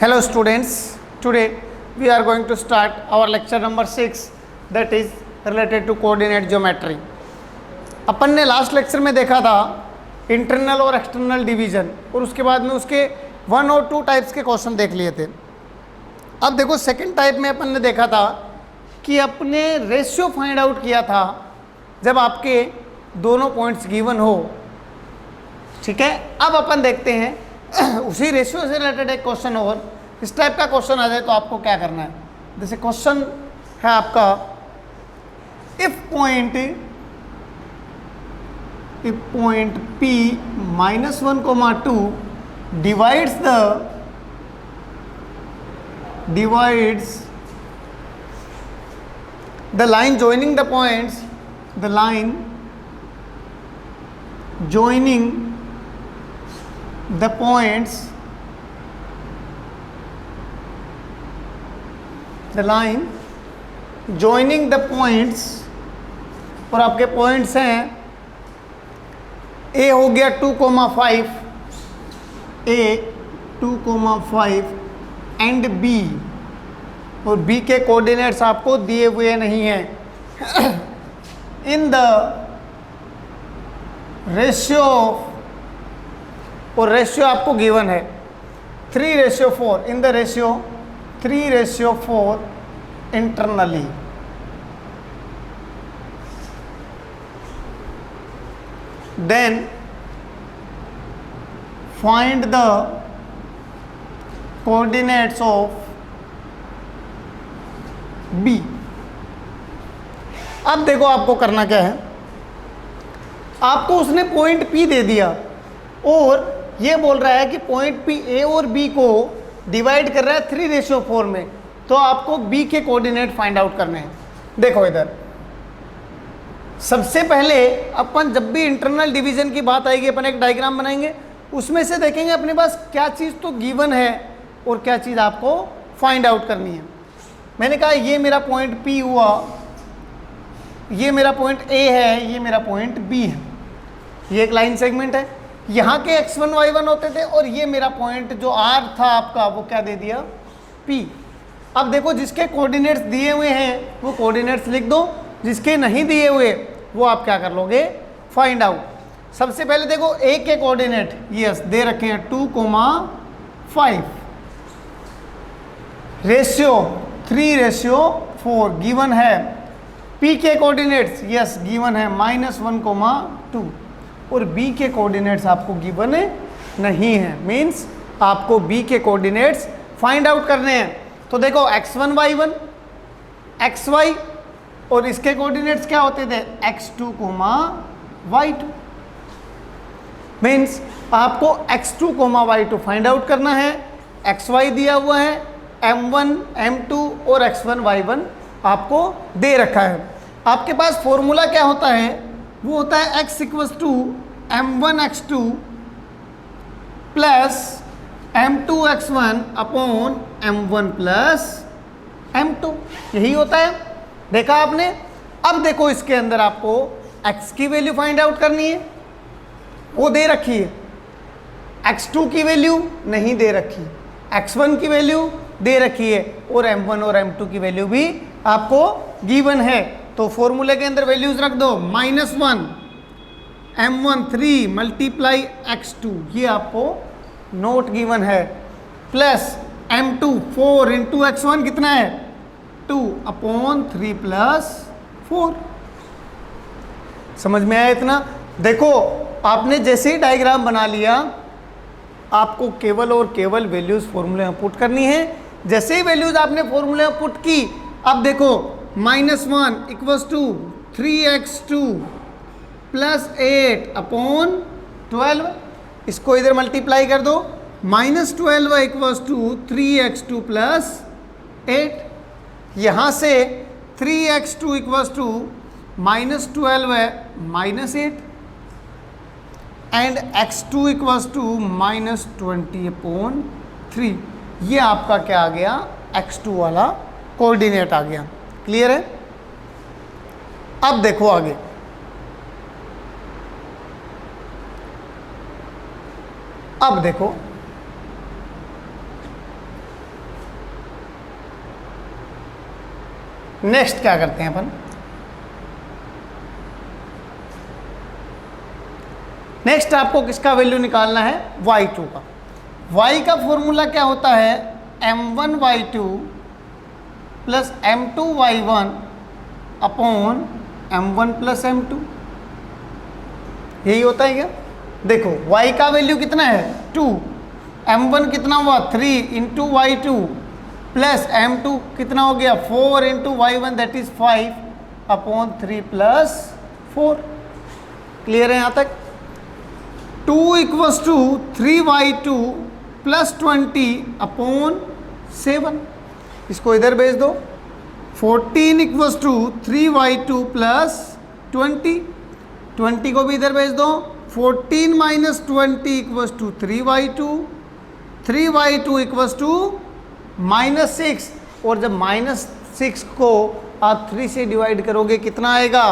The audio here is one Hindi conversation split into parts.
Hello students, today we are going to start our lecture number 6 that is related to coordinate geometry. अपन ने लास्ट लेक्चर में देखा था इंटरनल और एक्सटर्नल डिवीजन और उसके बाद में उसके 1 और 2 टाइप्स के क्वेश्चन देख लिए थे। अब देखो सेकंड टाइप में अपन ने देखा था कि अपने रेशियो फाइंड आउट किया था जब आपके दोनों पॉइंट्स गिवन हो। ठीक है, अब अपन देखते हैं उसी रेशियो से रिलेटेड एक क्वेश्चन और इस टाइप का क्वेश्चन आ जाए तो आपको क्या करना है। जैसे क्वेश्चन है आपका, if point P -1, 2 divides the line joining the points, the line joining the points, the line joining the points, और आपके पॉइंट्स हैं ए हो गया 2,5, ए 2,5 एंड बी, और बी के कोऑर्डिनेट्स आपको दिए हुए नहीं हैं। इन द रेशियो, और रेशियो आपको गिवन है 3:4, इन the ratio 3:4 internally. Then find the coordinates of B। अब देखो आपको करना क्या है, आपको उसने पॉइंट P दे दिया और ये बोल रहा है कि पॉइंट P A और B को डिवाइड कर रहा है 3:4 में, तो आपको B के कोऑर्डिनेट फाइंड आउट करने हैं। देखो इधर सबसे पहले अपन जब भी इंटरनल डिवीजन की बात आएगी अपन एक डायग्राम बनाएंगे, उसमें से देखेंगे अपने पास क्या चीज़ तो गिवन है और क्या चीज़ आपको फाइंड आउट करनी है। मैंने कहा ये मेरा पॉइंट P हुआ, ये मेरा पॉइंट A है, ये मेरा पॉइंट B है, ये एक लाइन सेगमेंट है, यहाँ के x1 y1 होते थे और ये मेरा पॉइंट जो R था आपका वो क्या दे दिया P। अब देखो जिसके कोऑर्डिनेट्स दिए हुए हैं वो कोऑर्डिनेट्स लिख दो, जिसके नहीं दिए हुए वो आप क्या कर लोगे फाइंड आउट। सबसे पहले देखो A के कोऑर्डिनेट यस दे रखे हैं 2,5, रेशियो 3:4 गिवन है। P के कोऑर्डिनेट्स यस गिवन है -1, 2, और B के कोऑर्डिनेट्स आपको गिवन नहीं है, मीन्स आपको B के कोऑर्डिनेट्स फाइंड आउट करने हैं। तो देखो x1 y1 xy, और इसके कोऑर्डिनेट्स क्या होते थे x2, y2, मीन्स आपको x2, y2 फाइंड आउट करना है। xy दिया हुआ है, m1 m2 और x1 y1 आपको दे रखा है। आपके पास फॉर्मूला क्या होता है, वो होता है x = m1 x2 plus m2 x1 upon m1 plus m2, यही होता है। देखा आपने। अब देखो इसके अंदर आपको x की वैल्यू फाइंड आउट करनी है, वो दे रखी है, x2 की वैल्यू नहीं दे रखी, x1 की वैल्यू दे रखी है, और m1 और m2 की वैल्यू भी आपको गिवन है। तो फॉर्मूले के अंदर वैल्यूज रख दो, -1 m1 3 मल्टीप्लाई x2, ये आपको नोट गिवन है, प्लस m2 4 इंटू x1 कितना है 2/3 + 4। समझ में आया इतना। देखो आपने जैसे ही डायग्राम बना लिया, आपको केवल और केवल वैल्यूज फॉर्मूले में पुट करनी है। जैसे ही वैल्यूज आपने फॉर्मूले में पुट की, अब देखो -1 = 3x2 + 8/12, इसको इधर मल्टीप्लाई कर दो, -12 = 3x2 + 8, यहाँ से 3x2 = -12 है -8 एंड x2 = -20/3, ये आपका क्या आ गया x2 वाला कोऑर्डिनेट आ गया। क्लियर है। अब देखो आगे, अब देखो नेक्स्ट क्या करते हैं अपन, नेक्स्ट आपको किसका वैल्यू निकालना है, y2 का। y का फॉर्मूला क्या होता है, m1y2 plus m2y1 upon m1 plus m2, यही होता है क्या। देखो y का वैल्यू कितना है 2, m1 कितना हुआ 3 इंटू y2 प्लस m2 कितना हो गया 4 into y1 that is 5 upon 3 plus 4। Clear है यहाँ तक। 2 equals to 3y2 plus 20 upon 7, इसको इधर भेज दो। 14 इक्वल्स टू 3y2 प्लस 20 को भी इधर भेज दो। 14 minus 20 equals to 3y2 equals to -6, और जब -6 को आप 3 से डिवाइड करोगे कितना आएगा,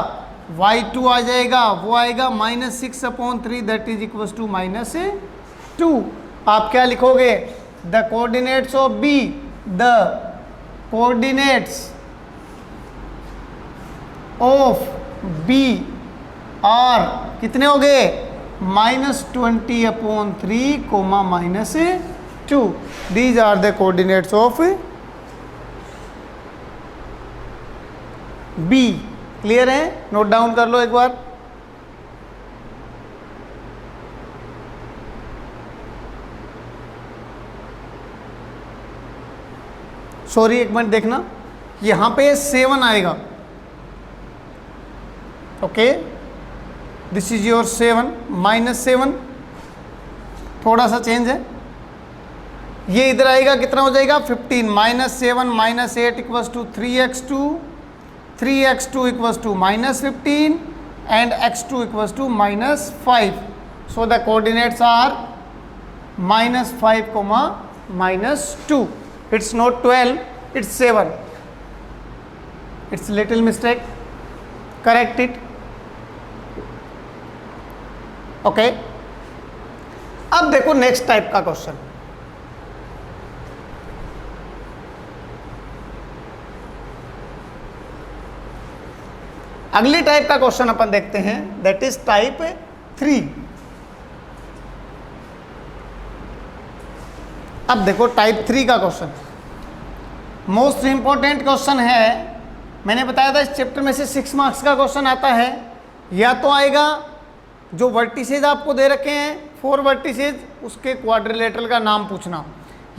y2 आ जाएगा, वो आएगा -6 upon 3 that is equals to -2। आप क्या लिखोगे, the coordinates of B, the coordinates of B are कितने हो गए, -20 upon 3 comma -2। These are the coordinates of B। Clear है, नोट डाउन कर लो एक बार। सॉरी एक मिनट देखना, यहां पे 7 आएगा, ओके, दिस इज योर 7 -7, थोड़ा सा चेंज है, ये इधर आएगा कितना हो जाएगा 15 -7 -8 equals to 3x2 equals to -15 and x2 equals to -5। So the coordinates are -5 comma -2। It's not 12, it's 7, it's little mistake, correct it, okay. अब देखो नेक्स्ट टाइप का क्वेश्चन, अगली टाइप का क्वेश्चन अपन देखते हैं, दैट इज टाइप 3। अब देखो टाइप 3 का क्वेश्चन मोस्ट इंपॉर्टेंट क्वेश्चन है। मैंने बताया था इस चैप्टर में से 6 मार्क्स का क्वेश्चन आता है, या तो आएगा जो वर्टिसेज आपको दे रखे हैं 4 वर्टिसेज, उसके क्वाड्रिलेटरल का नाम पूछना,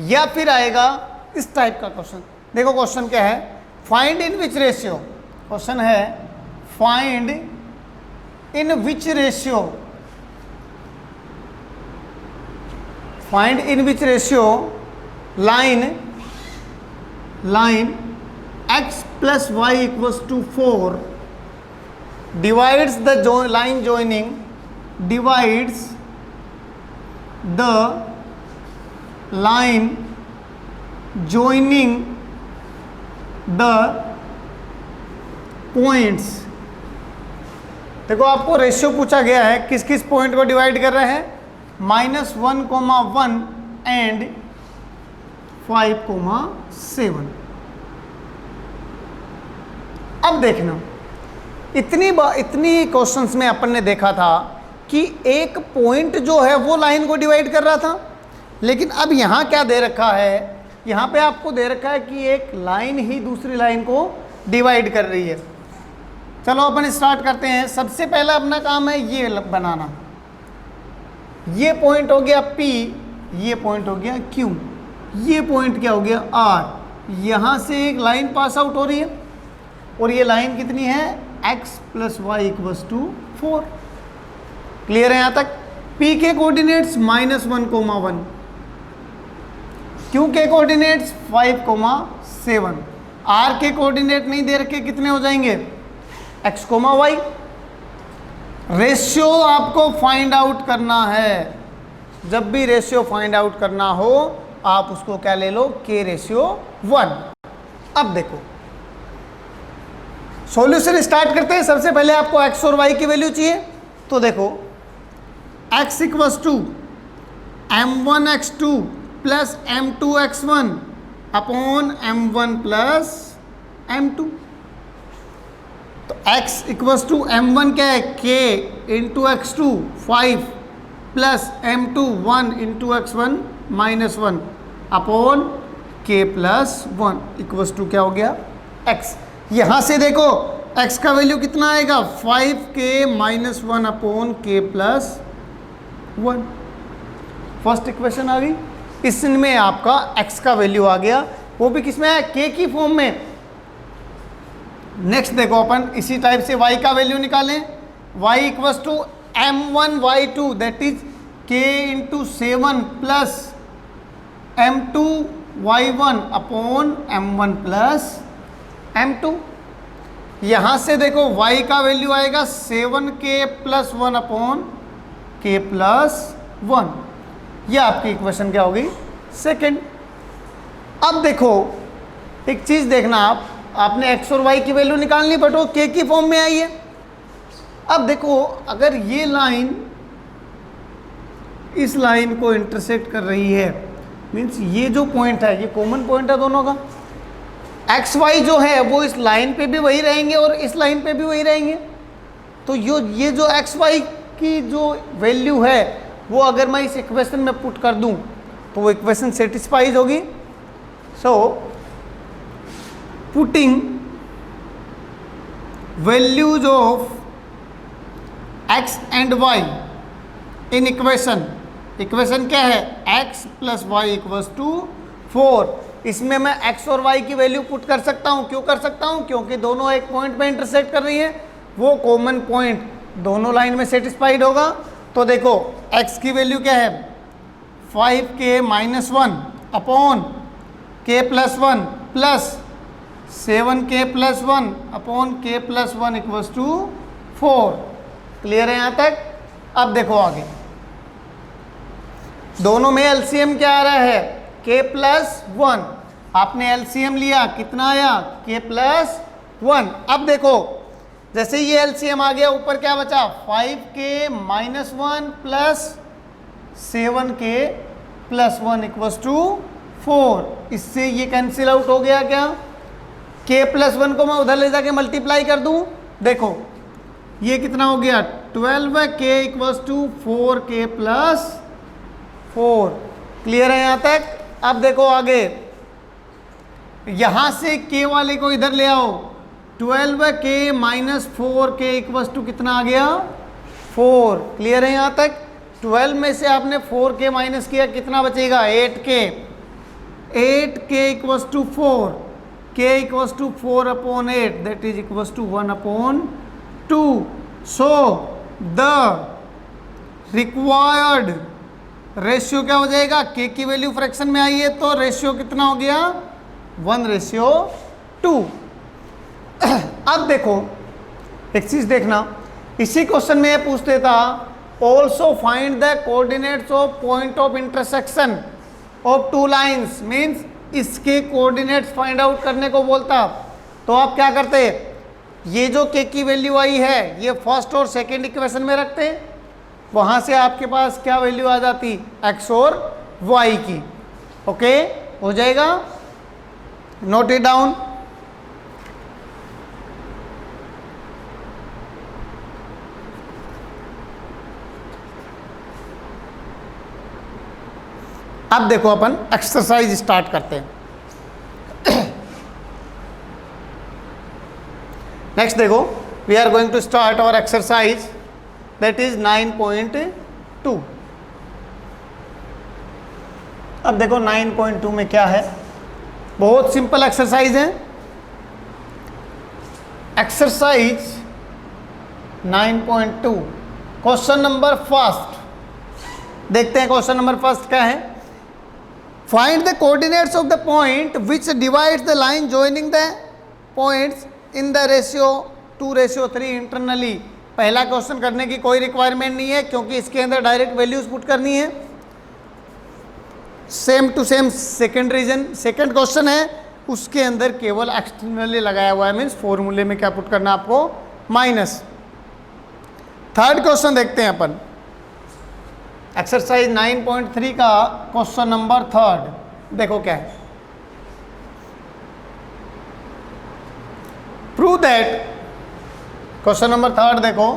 या फिर आएगा इस टाइप का क्वेश्चन। देखो क्वेश्चन क्या है, find in which ratio, question है find in which ratio, find in which ratio line x plus y equals to 4 divides the line joining, divides the line joining the points। देखो आपको रेशियो पूछा गया है, किस किस पॉइंट को डिवाइड कर रहे हैं, -1,1 एंड 5,7। अब देखना, इतनी क्वेश्चंस में अपन ने देखा था कि एक पॉइंट जो है वो लाइन को डिवाइड कर रहा था, लेकिन अब यहाँ क्या दे रखा है, यहाँ पे आपको दे रखा है कि एक लाइन ही दूसरी लाइन को डिवाइड कर रही है। चलो अपन स्टार्ट करते हैं। सबसे पहला अपना काम है ये बनाना, ये पॉइंट हो गया P, ये पॉइंट हो गया Q, ये पॉइंट क्या हो गया R। यहाँ से एक लाइन पास आउट हो रही है और ये लाइन कितनी है x plus Y equals to 4। Clear है यहाँ तक। P के कोऑर्डिनेट्स -1,1, Q के कोऑर्डिनेट्स 5,7, R के कोऑर्डिनेट नहीं दे रखे, कितने हो जाएंगे x, y। रेशियो आपको फाइंड आउट करना है, जब भी रेशियो फाइंड आउट करना हो आप उसको क्या ले लो, k/1। अब देखो सॉल्यूशन स्टार्ट करते हैं। सबसे पहले आपको x और y की वैल्यू चाहिए, तो देखो x equals to m1x2 plus m2x1 upon m1 plus m2। तो x इक्वल्स टू m1 क्या है, k into x2 5 plus m2 1 into x1 minus 1 upon k plus 1 equals to क्या हो गया, x। यहाँ से देखो x का वैल्यू कितना आएगा, 5k minus 1 upon k plus 1। First equation आ गई, इसमें आपका x का वैल्यू आ गया, वो भी किसमें है, k की फॉर्म में। नेक्स्ट देखो अपन इसी टाइप से y का वैल्यू निकालें, y equals to m1 y2 that is k into 7 plus m2 y1 upon m1 plus m2। यहाँ से देखो y का वैल्यू आएगा 7k plus 1 upon k plus 1। यह आपकी इक्वेशन क्या होगी, सेकेंड। अब देखो एक चीज़ देखना, आपने x और y की वैल्यू निकालनी बट वो k की फॉर्म में आई है। अब देखो अगर ये लाइन इस लाइन को इंटरसेक्ट कर रही है, मीन्स ये जो पॉइंट है ये कॉमन पॉइंट है दोनों का, एक्स वाई जो है वो इस लाइन पे भी वही रहेंगे और इस लाइन पे भी वही रहेंगे। तो ये जो एक्स वाई की जो वैल्यू है वो अगर मैं इस इक्वेशन में पुट कर दूं तो वो इक्वेशन सेटिस्फाइज होगी। So putting values of X and Y in equation, equation क्या है, x plus Y equals to 4। इसमें मैं x और y की वैल्यू पुट कर सकता हूँ। क्यों कर सकता हूँ, क्योंकि दोनों एक पॉइंट में इंटरसेक्ट कर रही है, वो कॉमन पॉइंट दोनों लाइन में सेटिस्फाइड होगा। तो देखो x की वैल्यू क्या है, 5k minus 1 upon k plus 1 plus 7k plus 1 upon k plus 1 equals to 4। Clear है यहाँ तक। अब देखो आगे दोनों में एलसीएम क्या आ रहा है, k प्लस 1। आपने एलसीएम लिया, कितना आया, k प्लस 1। अब देखो जैसे ये एलसीएम आ गया, ऊपर क्या बचा, 5k minus 1 plus 7k plus 1 equals to 4। इससे ये कैंसिल आउट हो गया क्या, k प्लस 1 को मैं उधर ले जाके मल्टीप्लाई कर दूं, देखो ये कितना हो गया, 12k equals to 4k plus 4। Clear है यहाँ तक। अब देखो आगे, यहां से k वाले को इधर ले आओ, 12k minus 4k equals to कितना आ गया, 4। क्लियर है यहाँ तक। 12 में से आपने 4k माइनस किया, कितना बचेगा, 8k। 8k equals to 4, k equals to 4 upon 8 that is equals to 1 upon 2। So the required ratio क्या हो जाएगा, k की वैल्यू फ्रैक्शन में आई है तो रेशियो कितना हो गया, 1:2। अब देखो एक चीज देखना, इसी क्वेश्चन में ये पूछते था also find the coordinates of point of intersection of two lines, means इसके कोऑर्डिनेट्स फाइंड आउट करने को बोलता। तो आप क्या करते, ये जो k की वैल्यू आई है ये फर्स्ट और सेकंड इक्वेशन में रखते हैं, वहां से आपके पास क्या वैल्यू आ जाती, x और y की। ओके हो जाएगा, नोट इट डाउन। अब देखो अपन एक्सरसाइज स्टार्ट करते हैं। नेक्स्ट देखो, we are going to start our exercise that is 9.2। अब देखो 9.2 में क्या है, बहुत सिंपल एक्सरसाइज है। एक्सरसाइज 9.2 क्वेश्चन नंबर फर्स्ट देखते हैं। क्वेश्चन नंबर फर्स्ट क्या है, find the coordinates of the point which divides the line joining the points in the ratio 2:3 internally. पहला क्वेश्चन करने की कोई रिक्वायरमेंट नहीं है क्योंकि इसके अंदर डायरेक्ट वैल्यूज पुट करनी है। Same to same second reason, second question है उसके अंदर केवल एक्सटर्नली लगाया हुआ है, मीन्स फॉर्मूले में क्या पुट करना आपको, माइनस। थर्ड क्वेश्चन देखते हैं अपन, एक्सरसाइज 9.3 का क्वेश्चन नंबर थर्ड। देखो क्या है, प्रूव दैट क्वेश्चन नंबर 3 देखो,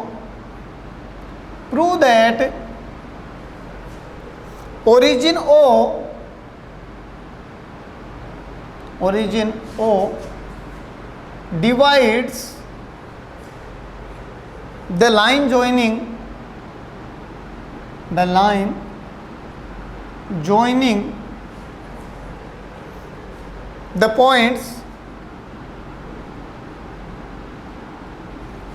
prove that origin O divides the line joining the points,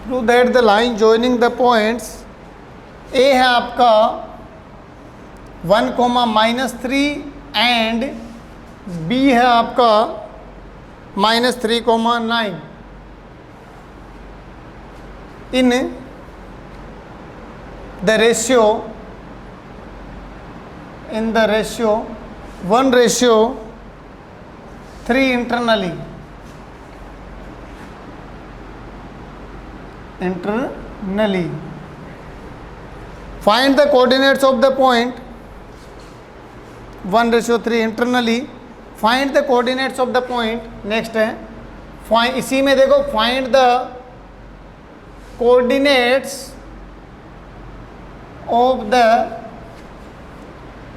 prove that the line joining the points A है आपका 1, -3 एंड B है आपका -3, 9 in the ratio 1:3 internally. Find the coordinates of the point 1:3 internally. Find the coordinates of the point. Next है इसी में देखो, find the coordinates of the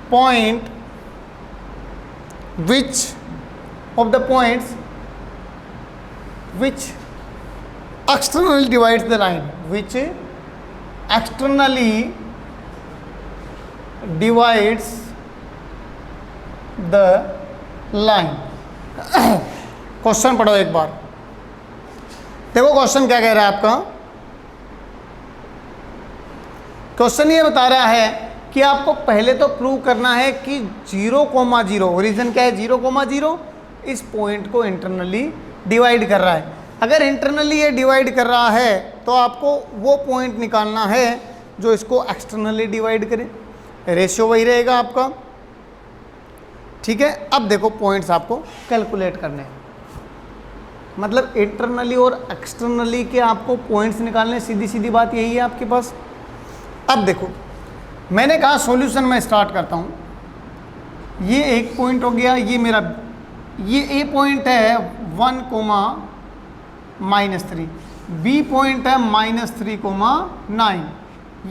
point which externally divides the line, which externally divides the line. Question पढ़ो एक बार, देखो क्वेश्चन क्या कह रहा है आपका। क्वेश्चन ये बता रहा है कि आपको पहले तो प्रूव करना है कि 0,0 ओरिजिन क्या है, 0,0 इस पॉइंट को इंटरनली डिवाइड कर रहा है। अगर इंटरनली ये डिवाइड कर रहा है तो आपको वो पॉइंट निकालना है जो इसको एक्सटर्नली डिवाइड करे, रेशियो वही रहेगा आपका, ठीक है। अब देखो पॉइंट्स आपको कैलकुलेट करने हैं, मतलब इंटरनली और एक्सटर्नली के आपको पॉइंट्स निकालने, सीधी सीधी बात यही है आपके पास। अब देखो मैंने कहा सॉल्यूशन में स्टार्ट करता हूँ, ये एक पॉइंट हो गया, ये मेरा ये ए पॉइंट है 1, -3, बी पॉइंट है -3, 9,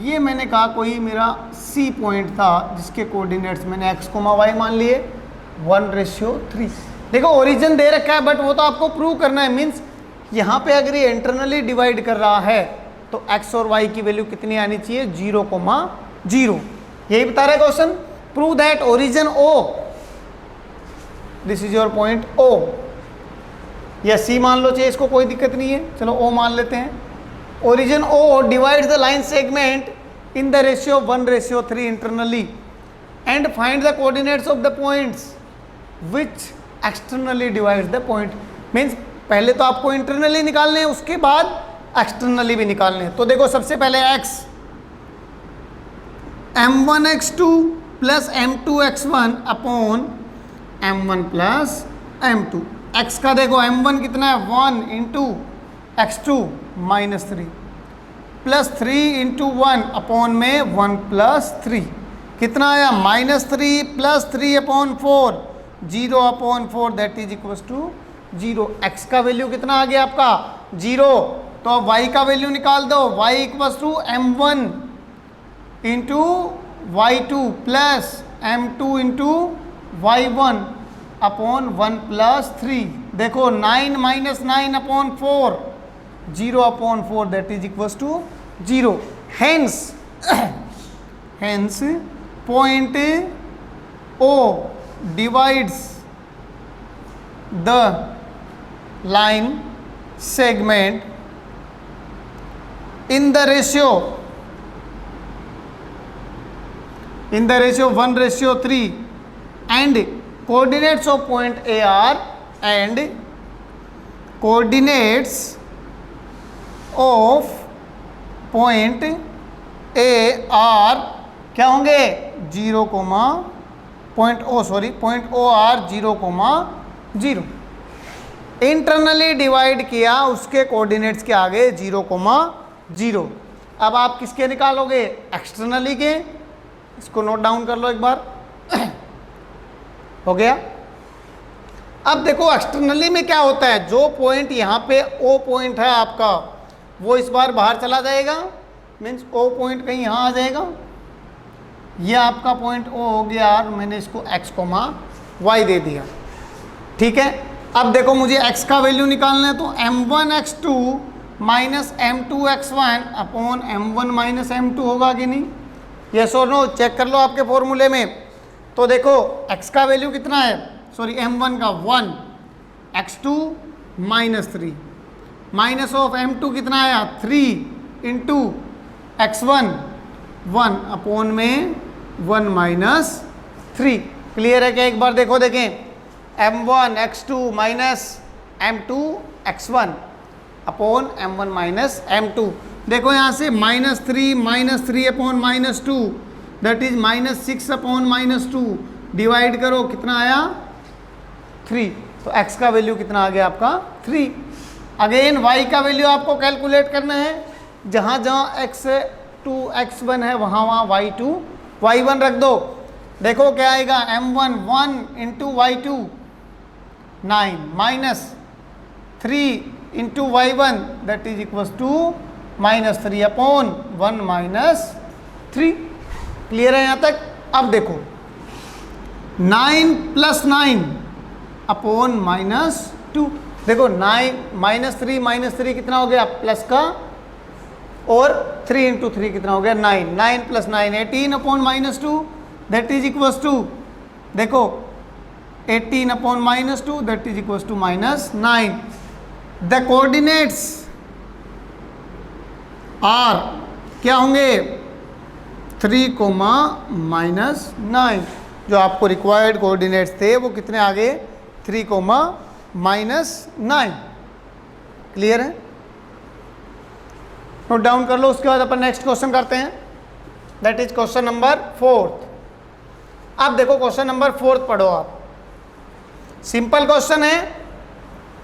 ये मैंने कहा कोई मेरा सी पॉइंट था जिसके कोऑर्डिनेट्स मैंने x, y मान लिए 1:3। देखो ओरिजिन दे रखा है बट वो तो आपको प्रूव करना है, मीन्स यहाँ पे अगर ये इंटरनली डिवाइड कर रहा है तो x और y की वैल्यू कितनी आनी चाहिए, 0,0। यही बता रहा है question. Prove that origin O, this is your point O, या C मान लो चाहिए, इसको कोई दिक्कत नहीं है, चलो O मान लेते हैं। Origin O divides the line segment in the ratio 1:3 internally and find the coordinates of the points which externally divides the point. Means पहले तो आपको इंटरनली निकालने हैं, उसके बाद एक्सटर्नली भी निकालने हैं। तो देखो सबसे पहले x, m1x2 plus m2x1 upon m1 plus m2। x का देखो m1 कितना है 1 into x2 -3 plus 3 into 1 upon में 1 + 3 कितना आया -3 plus 3 upon 4 0/4 that is equals to 0। x का वैल्यू कितना आ गया आपका 0। तो अब y का वैल्यू निकाल दो, y equals to m1 into y2 plus m2 into y1 upon 1 + 3। देखो 9 - 9/4 0/4 that is equals to 0। Hence point O divides the line segment in the ratio 1:3 and coordinates of point A are क्या होंगे 0, point O are 0,0। Internally divide किया, उसके कोऑर्डिनेट्स के आगे 0,0। अब आप किसके निकालोगे एक्सटर्नली के, इसको नोट डाउन कर लो एक बार हो गया। अब देखो एक्सटर्नली में क्या होता है, जो पॉइंट यहाँ पे O पॉइंट है आपका, वो इस बार बाहर चला जाएगा, मीन्स ओ पॉइंट कहीं यहाँ आ जाएगा। ये आपका पॉइंट ओ हो गया और मैंने इसको x, y दे दिया। ठीक है, अब देखो मुझे x का वैल्यू निकालना है, तो m1x2 minus m2x1 upon m1 minus m2 होगा कि नहीं? यस और नो? चेक कर लो आपके फॉर्मूले में। तो देखो x का वैल्यू कितना है, सॉरी m1 का 1, x2 minus 3, minus of m2 कितना आया 3 इंटू x1 1 अपॉन में 1 माइनस 3। क्लियर है क्या? एक बार देखो, देखें m1 x2 minus m2 x1 upon m1 minus m2। देखो यहाँ से minus 3 upon minus 2 that is minus 6 upon minus 2, divide करो कितना आया 3। तो x का वैल्यू कितना आ गया आपका 3। अगेन y का वैल्यू आपको कैलकुलेट करना है, जहाँ जहाँ x2 x1 है वहाँ वहाँ y2 y1 रख दो। देखो क्या आएगा, m1 1 into y2 9 minus 3 into y1 that is equals to minus 3 upon 1 minus 3। Clear है यहाँ तक? अब देखो 9 प्लस 9 अपॉन माइनस 2। देखो 9 माइनस 3 कितना हो गया प्लस का, और 3 इंटू 3 कितना हो गया 9, 9 plus 9 18 upon minus 2 that is equals to, देखो 18 upon minus 2 that is equals to minus 9। The coordinates are क्या होंगे 3 कोमा माइनस 9। जो आपको रिक्वायर्ड कोऑर्डिनेट्स थे वो कितने आ गए 3 कोमा माइनस 9। क्लियर है? नोट डाउन कर लो। उसके बाद अपन नेक्स्ट क्वेश्चन करते हैं, दैट इज क्वेश्चन नंबर 4। अब देखो क्वेश्चन नंबर 4 पढ़ो आप, सिंपल क्वेश्चन है,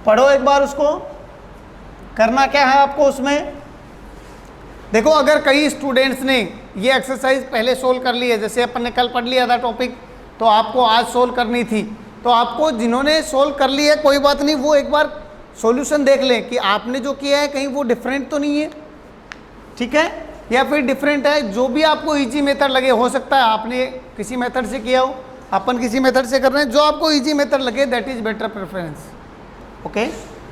पढ़ो एक बार उसको। करना क्या है आपको उसमें, देखो अगर कई स्टूडेंट्स ने ये एक्सरसाइज पहले सोल्व कर ली है, जैसे अपन ने कल पढ़ लिया था टॉपिक, तो आपको आज सोल्व करनी थी, तो आपको जिन्होंने सोल्व कर ली है कोई बात नहीं, वो एक बार सॉल्यूशन देख लें कि आपने जो किया है कहीं वो डिफरेंट तो नहीं है, ठीक है, या फिर डिफरेंट है। जो भी आपको इजी मेथड लगे, हो सकता है आपने किसी मेथड से किया हो, अपन किसी मेथड से कर रहे हैं, जो आपको इजी मेथड लगे that is better preference. Okay,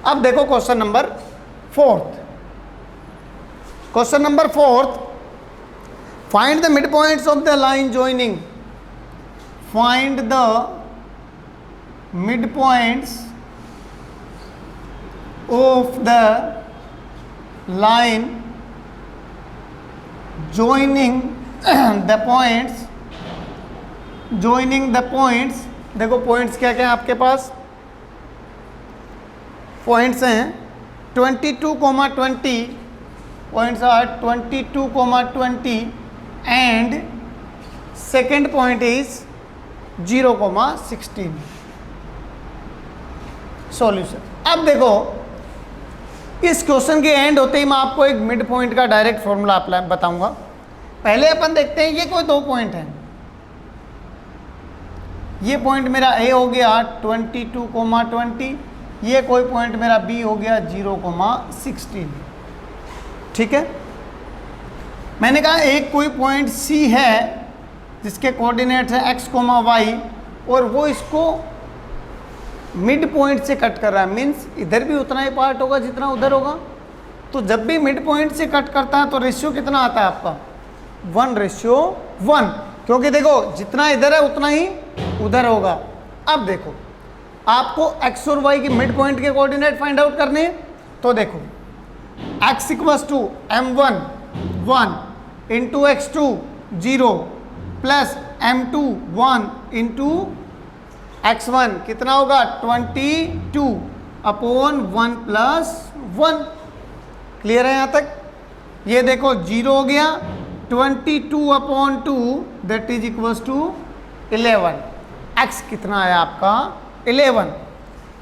अब देखो question number 4। Question number 4, find the mid points of the line joining, find the mid points of the line joining the points, देखो पॉइंट्स क्या क्या है आपके पास, पॉइंट्स हैं 22,20, points are 22,20 and second point is 0,16। Solution. अब देखो इस क्वेश्चन के एंड होते ही मैं आपको एक मिड पॉइंट का डायरेक्ट फॉर्मूला अप्लाई बताऊंगा। पहले अपन देखते हैं, ये कोई दो पॉइंट हैं, ये पॉइंट मेरा ए हो गया 22,20, ये कोई पॉइंट मेरा बी हो गया 0,16। ठीक है, मैंने कहा एक कोई पॉइंट सी है जिसके कोऑर्डिनेट्स है x, y, और वो इसको मिड पॉइंट से कट कर रहा है, मीन्स इधर भी उतना ही पार्ट होगा जितना उधर होगा। तो जब भी मिड पॉइंट से कट करता है तो रेशियो कितना आता है आपका 1:1, क्योंकि देखो जितना इधर है उतना ही उधर होगा। अब देखो आपको x और y के मिड पॉइंट के कोऑर्डिनेट फाइंड आउट करने, तो देखो x = m1 1 into x2 0 plus m2 1 into x1 कितना होगा 22 अपॉन 1 + 1। क्लियर है यहाँ तक? ये देखो 0 हो गया, 22/2 that is equals to 11। x कितना आया आपका 11।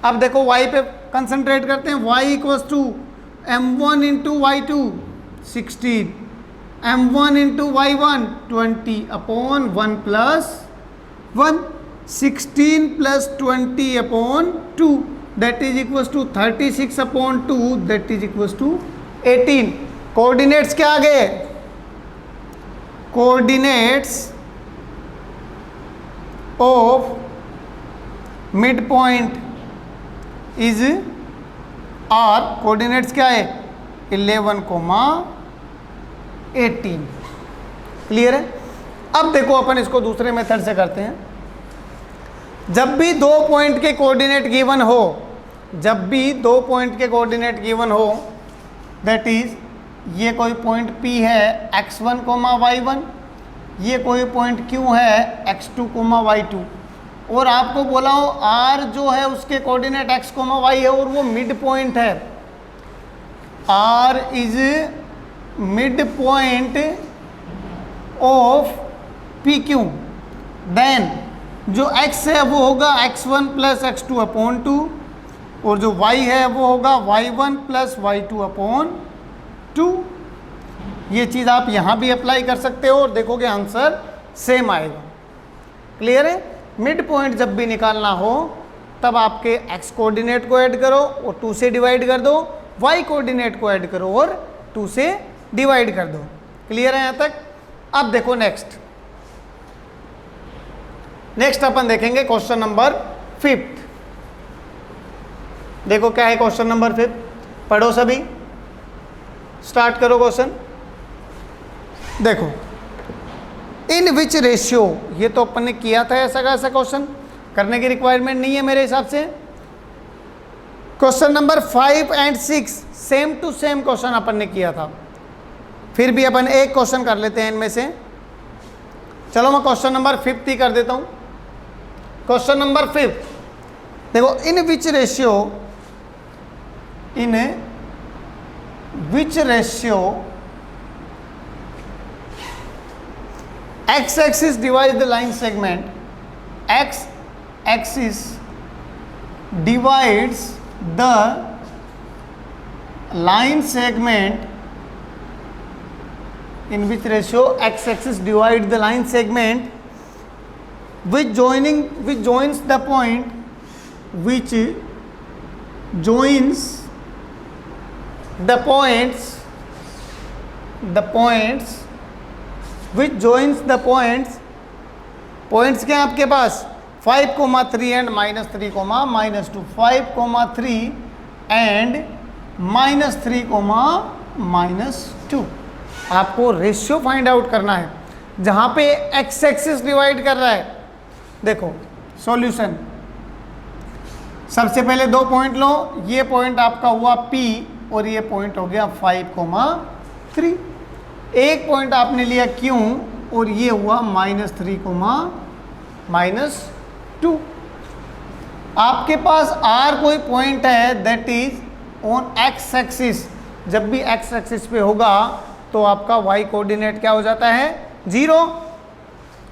अब देखो y पे कंसंट्रेट करते हैं, y = m1 into y2 16, m1 into y1 20 upon 1 + 1, 16 + 20/2 that is equals to 36/2 that is equals to 18। Coordinates क्या आ गए? Coordinates of mid point is are, coordinates क्या है? 11,18। क्लियर है? अब देखो अपन इसको दूसरे मेथड से करते हैं। जब भी दो पॉइंट के कोऑर्डिनेट गिवन हो, जब भी दो पॉइंट के कोऑर्डिनेट गिवन हो, दैट इज ये कोई पॉइंट P है x1, y1, ये कोई पॉइंट Q है x2, y2, और आपको बोला हो R जो है उसके कोऑर्डिनेट x, y है और वो मिड पॉइंट है। R is mid point of PQ, then जो x है वो होगा x1 प्लस x2 अपॉन 2, और जो y है वो होगा y1 प्लस y2 अपॉन 2। ये चीज़ आप यहाँ भी अप्लाई कर सकते हो और देखोगे आंसर सेम आएगा। क्लियर है? मिड पॉइंट जब भी निकालना हो तब आपके x कोऑर्डिनेट को ऐड करो और 2 से डिवाइड कर दो, y कोऑर्डिनेट को ऐड करो और 2 से डिवाइड कर दो। क्लियर है यहाँ तक? अब देखो नेक्स्ट अपन देखेंगे क्वेश्चन नंबर 5। देखो क्या है क्वेश्चन नंबर 5, पढ़ो सभी, स्टार्ट करो क्वेश्चन। देखो, इन विच रेशियो, ये तो अपन ने किया था ऐसा का ऐसा क्वेश्चन, करने की रिक्वायरमेंट नहीं है मेरे हिसाब से। Question number 5 and 6 same to same question अपन ने किया था, फिर भी अपन एक क्वेश्चन कर लेते हैं इनमें से। चलो मैं क्वेश्चन नंबर 5 ही कर देता हूं। क्वेश्चन नंबर 5 देखो, in which ratio x axis divides the line segment, x axis divides the line segment, in which ratio x axis divides the line segment which joins the point which joins the points which joins the points क्या है आपके पास? 5,3 एंड -3, -2, 5,3 एंड -3, -2। आपको रेशियो फाइंड आउट करना है जहां पे x एक्सिस डिवाइड कर रहा है। देखो सॉल्यूशन, सबसे पहले दो पॉइंट लो, ये पॉइंट आपका हुआ P और ये पॉइंट हो गया 5,3। एक पॉइंट आपने लिया Q और ये हुआ -3, -2। आपके पास R कोई पॉइंट है that is on x axis, जब भी x एक्सिस पे होगा तो आपका y कोऑर्डिनेट क्या हो जाता है? 0,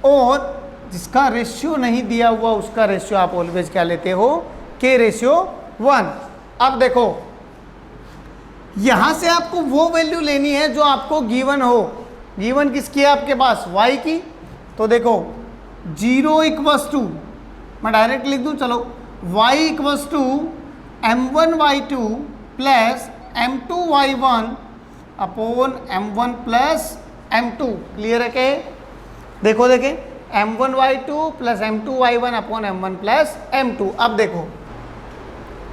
और जिसका रेशियो नहीं दिया हुआ उसका रेशियो आप ऑलवेज क्या लेते हो? K/1। अब देखो यहां से आपको वो वैल्यू लेनी है जो आपको गिवन हो। गिवन किसकी है आपके पास? y की। तो देखो 0 = मैं डायरेक्ट लिख दूं, चलो, y = m1y2 plus m2y1 upon m1 plus m2। Clear है क्या? देखो देखें, m1y2 plus m2y1 upon m1 plus m2। अब देखो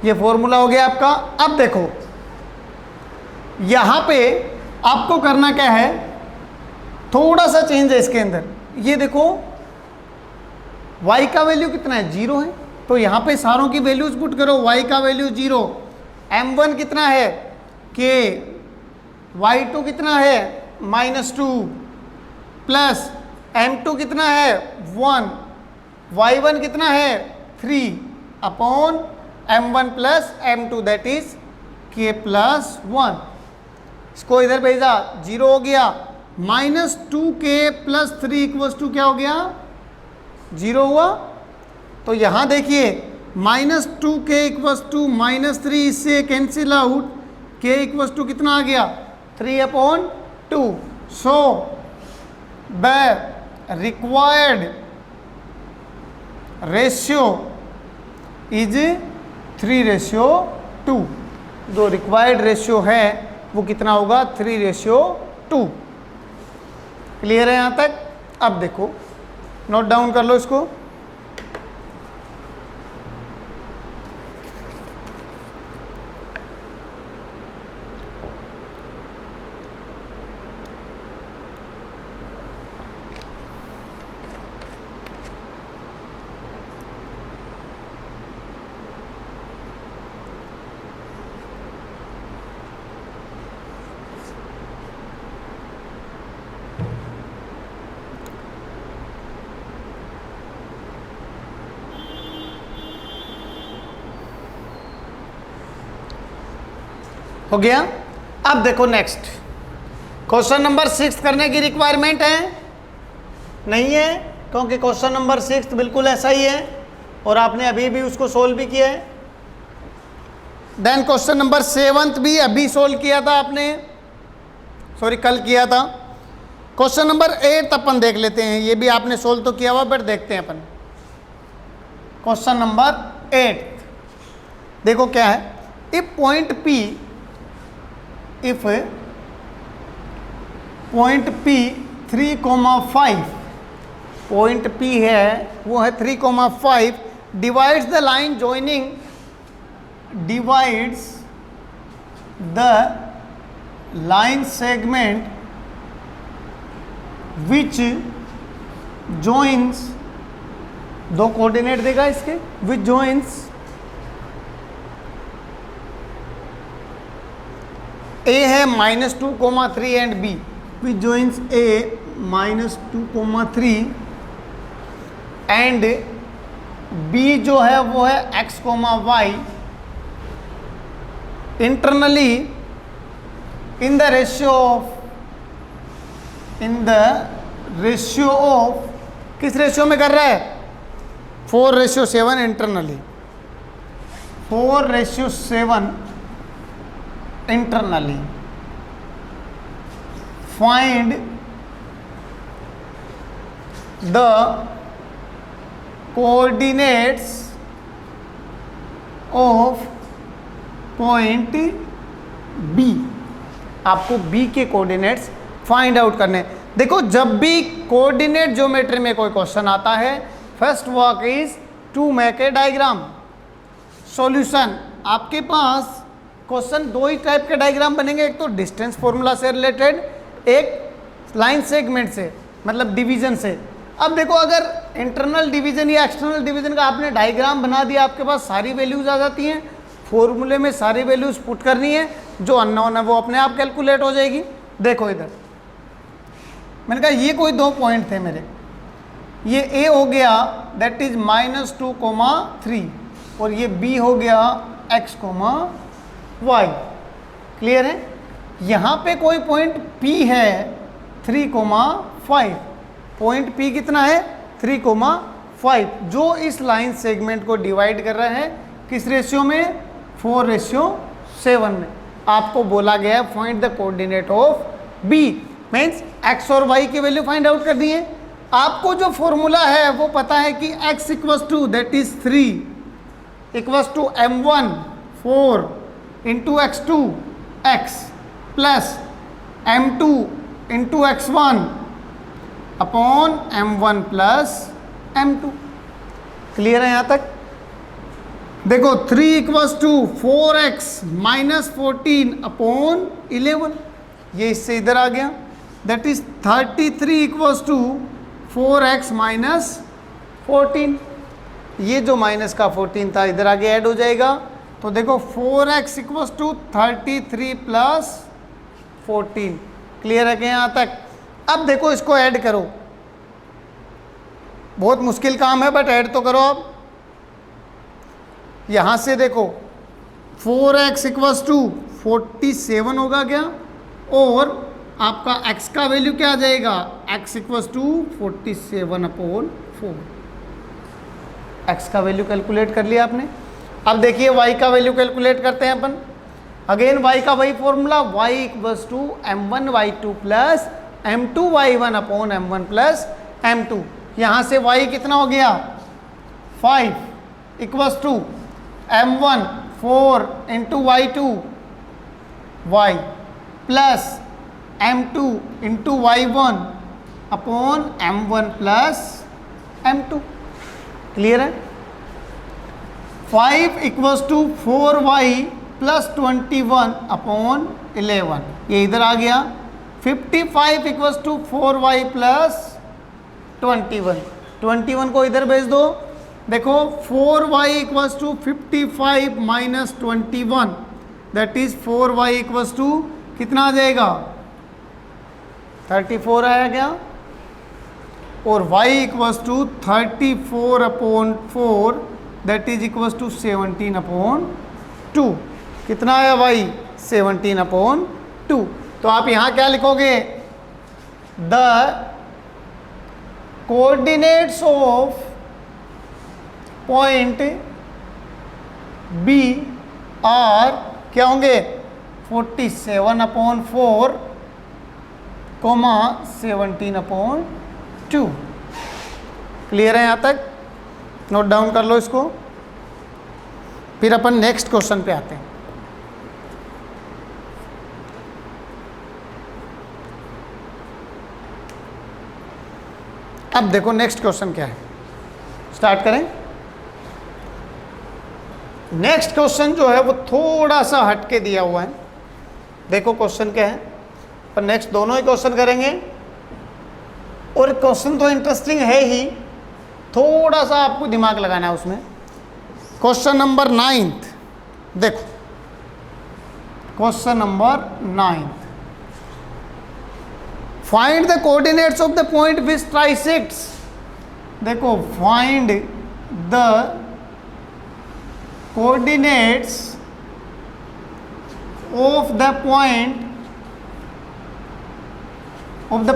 ये फॉर्मूला हो गया आपका। अब देखो यहां पे आपको करना क्या है, थोड़ा सा चेंज है इसके अंदर। ये देखो y का वैल्यू कितना है? 0 है, तो यहां पे सारों की वैल्यूज पुट करो। y का वैल्यू 0, m1 कितना है? k, y2 कितना है? -2 प्लस m2 कितना है? 1, y1 कितना है? 3 upon m1 plus m2 that is k+1। इसको इधर भेजा, 0 हो गया। -2k + 3 = क्या हो गया? 0 हुआ। तो यहां देखिए -2k = -3, इससे कैंसिल आउट, k = कितना आ गया? 3/2। सो द रिक्वायर्ड रेशियो इज 3/2। जो रिक्वायर्ड रेशियो है वो कितना होगा 3:2। क्लियर है यहाँ तक? अब देखो, नोट डाउन कर लो इसको। हो गया? अब देखो नेक्स्ट क्वेश्चन नंबर 6 करने की रिक्वायरमेंट है? नहीं है, क्योंकि क्वेश्चन नंबर 6 बिल्कुल ऐसा ही है और आपने अभी भी उसको सोल्व भी किया है। देन क्वेश्चन नंबर 7 भी अभी सोल्व किया था आपने, सॉरी कल किया था। क्वेश्चन नंबर 8 अपन देख लेते हैं, ये भी आपने सोल्व तो किया हुआ बट देखते हैं अपन। क्वेश्चन नंबर 8 देखो क्या है, if point P, if point P 3,5, point P है वो है 3,5, divides the line joining, divides the line segment which joins, दो कोऑर्डिनेट देगा इसके, विच जॉइंस A है -2,3 and B, which joins A -2,3 and B जो है वो है x, y, internally in the ratio of, किस रेशियो में कर रहा है? 4:7 internally, 4:7 internally. Find the coordinates of point B, आपको B के कोऑर्डिनेट्स फाइंड आउट करने। देखो जब भी कोऑर्डिनेट ज्योमेट्री में कोई क्वेश्चन आता है, first work is to make a diagram. Solution, आपके पास क्वेश्चन दो ही टाइप के डायग्राम बनेंगे, एक तो डिस्टेंस फॉर्मूला से रिलेटेड, एक लाइन सेगमेंट से, मतलब डिवीजन से। अब देखो अगर इंटरनल डिवीजन या एक्सटर्नल डिवीजन का आपने डायग्राम बना दिया, आपके पास सारी वैल्यूज आ जाती हैं, फॉर्मूले में सारी वैल्यूज पुट करनी है, जो अननोन है वो अपने आप कैलकुलेट हो जाएगी। देखो इधर मैंने कहा ये कोई दो पॉइंट थे मेरे, ये A हो गया दैट इज -2,3 और ये B हो गया x, y। क्लियर है? यहाँ पे कोई पॉइंट P है 3,5, पॉइंट P कितना है 3,5, जो इस लाइन सेगमेंट को डिवाइड कर रहा है किस रेशियो में? 4:7 में। आपको बोला गया है find the coordinate of B, means x और y की वैल्यू फाइंड आउट कर दी है। आपको जो फॉर्मूला है वो पता है कि x = that is 3 = m1 4 into x2 x plus m2 into x1 upon m1 plus m2। Clear है यहाँ तक? देखो 3 = 4x - 14 upon 11, ये इससे इधर आ गया, दैट इज 33 = 4x - 14, ये जो माइनस का 14 था इधर आगे ऐड हो जाएगा। तो देखो 4x = 33 + 14। क्लियर है क्या यहाँ तक? अब देखो इसको ऐड करो, बहुत मुश्किल काम है बट ऐड तो करो। अब यहाँ से देखो 4x = 47 होगा क्या, और आपका x का वैल्यू क्या आ जाएगा? x = 47/4। x का वैल्यू कैलकुलेट कर लिया आपने। अब देखिए y का वैल्यू कैलकुलेट करते हैं अपन। अगेन y का वही formula, y = m1y2 + m2y1/m1 + m2। यहाँ से y कितना हो गया? 5 = m1 4 × y2 y plus m2 into y1 upon m1 plus m2। Clear है? 5 equals to 4y plus 21 upon 11, ये इधर आ गया। 55 इक्वल्स टू 4y प्लस 21 को इधर भेज दो। देखो 4y equals to 55 minus 21, that is 4y equals to कितना आ जाएगा? 34 आया क्या? और y equals to 34 upon 4, that is equals to 17 upon 2। कितना आया y? 17 अपॉन 2। तो आप यहां क्या लिखोगे? The coordinates of point B are क्या होंगे? 47 अपॉन 4 कोमा 17 अपॉन 2। क्लियर है? यहां तक नोट डाउन कर लो इसको। फिर अपन नेक्स्ट क्वेश्चन पे आते हैं। अब देखो नेक्स्ट क्वेश्चन क्या है, स्टार्ट करें। नेक्स्ट क्वेश्चन जो है वो थोड़ा सा हटके दिया हुआ है। देखो क्वेश्चन क्या है, पर नेक्स्ट दोनों ही क्वेश्चन करेंगे। और क्वेश्चन तो इंटरेस्टिंग है ही, थोड़ा सा आपको दिमाग लगाना है उसमें। क्वेश्चन नंबर 9, देखो question number 9, find the coordinates of the point which trisects. देखो find the coordinates of the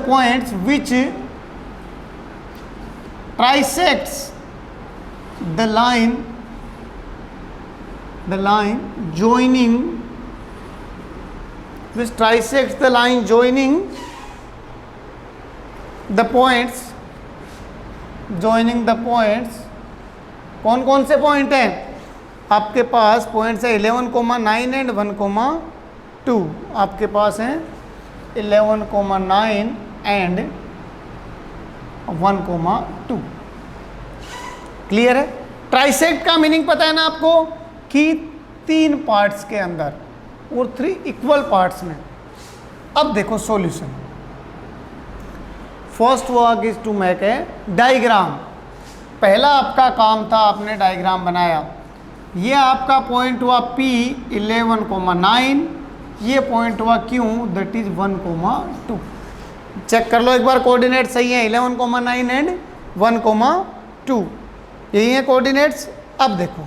points which trisects the line joining, which trisects the line joining the points, कौन कौन से पॉइंट हैं आपके पास? पॉइंट्स है 11,9 एंड 1,2। आपके पास हैं 11,9 एंड 1,2। क्लियर है? ट्राइसेक्ट का मीनिंग पता है ना आपको, कि 3 पार्ट्स के अंदर और 3 इक्वल पार्ट्स में। अब देखो solution. First work is to make a diagram. पहला आपका काम था, आपने डायग्राम बनाया। ये आपका पॉइंट हुआ P 11,9, ये पॉइंट हुआ Q दैट इज 1,2। चेक कर लो एक बार, कोऑर्डिनेट सही है 11,9 एंड 1,2, यही है कोऑर्डिनेट्स। अब देखो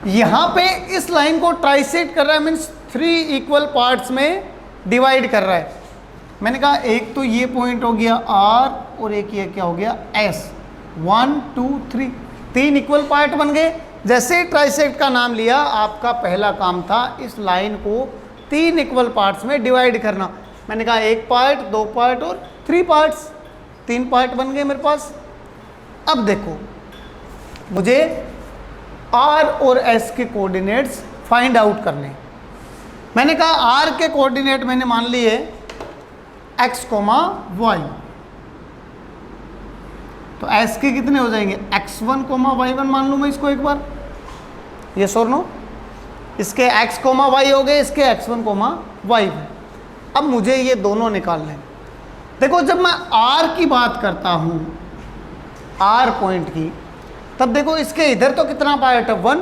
यहां पे इस लाइन को ट्राइसेक्ट कर रहा है, मीन्स 3 इक्वल पार्ट्स में डिवाइड कर रहा है। मैंने कहा एक तो ये पॉइंट हो गया R और एक ये क्या हो गया S। 1 2 3 3 इक्वल पार्ट बन गए। जैसे ही ट्राइसेक्ट का नाम लिया, आपका पहला काम था इस लाइन को 3 इक्वल पार्ट्स में डिवाइड करना। मैंने कहा 1 पार्ट, 2 पार्ट और 3 पार्ट्स, 3 पार्ट बन गए मेरे पास। अब देखो मुझे R और S के कोऑर्डिनेट्स फाइंड आउट करने। मैंने कहा R के कोऑर्डिनेट मैंने मान लिए x, y, तो S के कितने हो जाएंगे? x1, y1 मान लूँ मैं इसको एक बार, ये और नो। इसके x, y हो गए, इसके x1, y। अब मुझे ये दोनों निकालने। देखो जब मैं R की बात करता हूँ, R पॉइंट की, तब देखो इसके इधर तो कितना पार्ट है 1,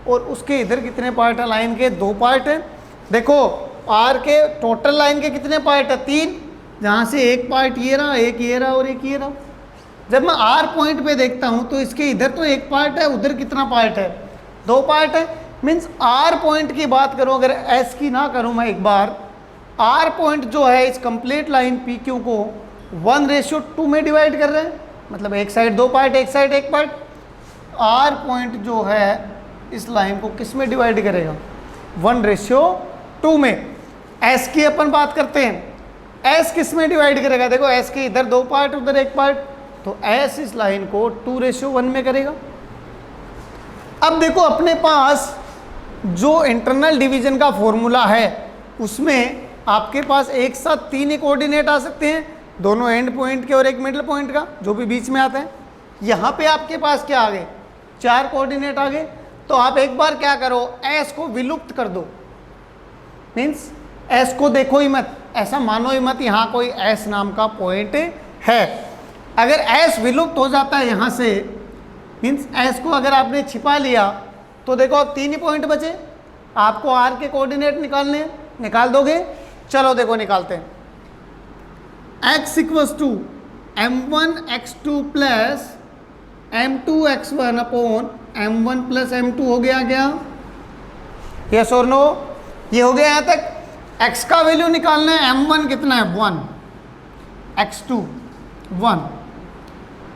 और उसके इधर कितने पार्ट है? लाइन के 2 पार्ट है। देखो R के टोटल लाइन के कितने पार्ट है? 3, जहाँ से एक पार्ट ये रहा, एक ये रहा और एक ये रहा। जब मैं R पॉइंट पे देखता हूँ तो इसके इधर तो 1 पार्ट है, उधर कितना पार्ट है? 2 पार्ट है। मीन्स R पॉइंट की बात करूँ, अगर S की ना करूँ मैं एक बार, R पॉइंट जो है इस कंप्लीट लाइन PQ को 1:2 में डिवाइड कर रहे हैं। मतलब एक साइड 2 पार्ट, एक साइड 1 पार्ट। R पॉइंट जो है इस लाइन को किस में डिवाइड करेगा? 1:2 में। S की अपन बात करते हैं, S किस में डिवाइड करेगा? देखो S के इधर 2 पार्ट, उधर 1 पार्ट, तो S इस लाइन को 2:1 में करेगा। अब देखो अपने पास जो इंटरनल डिवीजन का फॉर्मूला है उसमें आपके पास एक साथ 3 ही कोऑर्डिनेट आ सकते हैं, दोनों एंड पॉइंट के और एक मिडिल पॉइंट का जो भी बीच में आता है। यहाँ पे आपके पास क्या आ गए, 4 कोऑर्डिनेट आ गए। तो आप एक बार क्या करो, एस को विलुप्त कर दो, मीन्स एस को देखो ही मत, ऐसा मानो ही मत यहाँ कोई एस नाम का पॉइंट है। अगर एस विलुप्त हो जाता है यहाँ से, मीन्स एस को अगर आपने छिपा लिया तो देखो अब 3 ही पॉइंट बचे, आपको आर के कोऑर्डिनेट निकालने हैं, निकाल दोगे? चलो देखो निकालते हैं। x equals to m1x2 plus m2x1 upon m1 plus m2 हो गया क्या? यस और नो? ये हो गया यहाँ तक। x का वैल्यू निकालना है, m1 कितना है 1, x2 1